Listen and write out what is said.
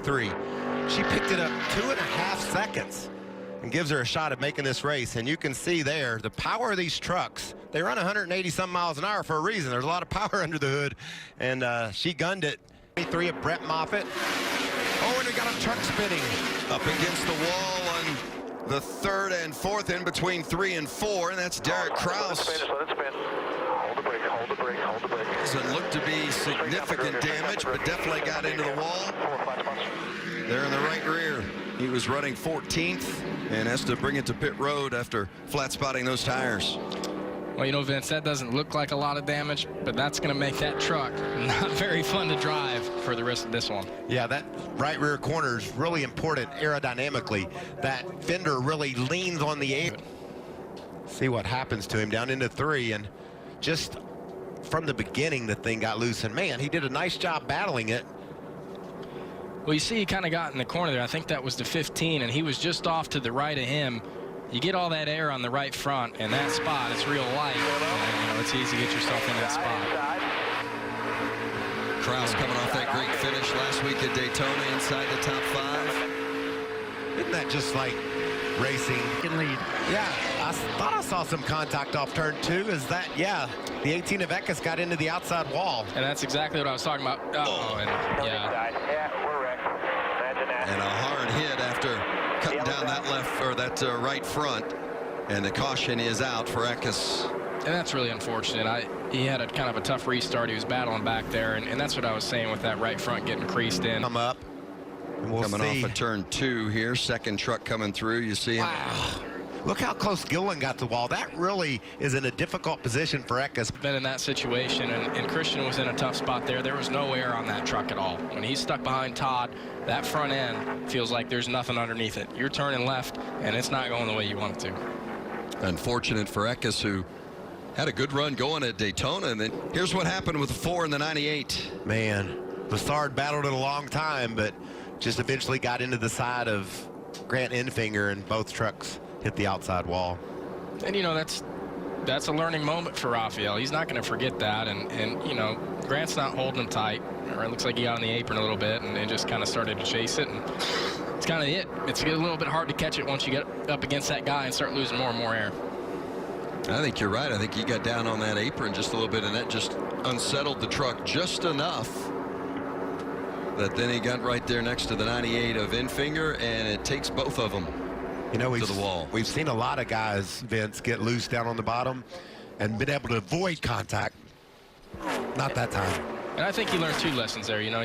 93. She picked it up 2.5 seconds and gives her a shot at making this race. And you can see there the power of these trucks. They run 180 some miles an hour for a reason. There's a lot of power under the hood, and she gunned it. 23 of Brett Moffitt. Oh, and we got a truck spinning Up against the wall on the third and fourth, in between 3 and 4, and that's Derek Kraus. Let it spin. Hold the brake, hold the brake, hold the brake. Doesn't look to be significant damage, but definitely got into the wall. There in the right rear. He was running 14th and has to bring it to pit road after flat spotting those tires. Well, you know, Vince, that doesn't look like a lot of damage, but that's going to make that truck not very fun to drive for the rest of this one. Yeah, that right rear corner is really important aerodynamically. That fender really leans on the air. See what happens to him down into 3, and just from the beginning the thing got loose, and man, he did a nice job battling it. Well, you see he kind of got in the corner there. I think that was the 15, and he was just off to the right of him. You get all that air on the right front, and that spot, it's real light. And, you know, it's easy to get yourself in that spot. Kraus coming off that great finish last week at Daytona inside the top 5. Isn't that just like racing? Can lead. Yeah, I thought I saw some contact off turn 2. Is that, yeah, the 18 of Eckes got into the outside wall. And that's exactly what I was talking about. Uh-oh, and yeah. Yeah, we're wrecked. Imagine that. And a hard hit after cutting down that left, or that right front, and the caution is out for Eckes. And that's really unfortunate. He had a kind of a tough restart. He was battling back there, and that's what I was saying with that right front getting creased in. Come up. And we'll Coming see. off of turn 2 here, second truck coming through. You see him. Wow. Look how close Gillen got to the wall. That really is in a difficult position for Eckes. Been in that situation, and Christian was in a tough spot there. There was no air on that truck at all. When he's stuck behind Todd, that front end feels like there's nothing underneath it. You're turning left, and it's not going the way you want it to. Unfortunate for Eckes, who had a good run going at Daytona, and then here's what happened with the 4 and the 98. Man, Lassard battled it a long time, but just eventually got into the side of Grant Enfinger, and both trucks hit the outside wall. And, you know, that's a learning moment for Raphael. He's not going to forget that, and you know, Grant's not holding him tight, or it looks like he got on the apron a little bit and just kind of started to chase it, and it's kind of it. It's a little bit hard to catch it once you get up against that guy and start losing more and more air. I think you're right. I think he got down on that apron just a little bit, and that just unsettled the truck just enough that then he got right there next to the 98 of Enfinger, and it takes both of them. You know, to the wall. We've seen a lot of guys, Vince, get loose down on the bottom and been able to avoid contact. Not that time. And I think he learned 2 lessons there. You know,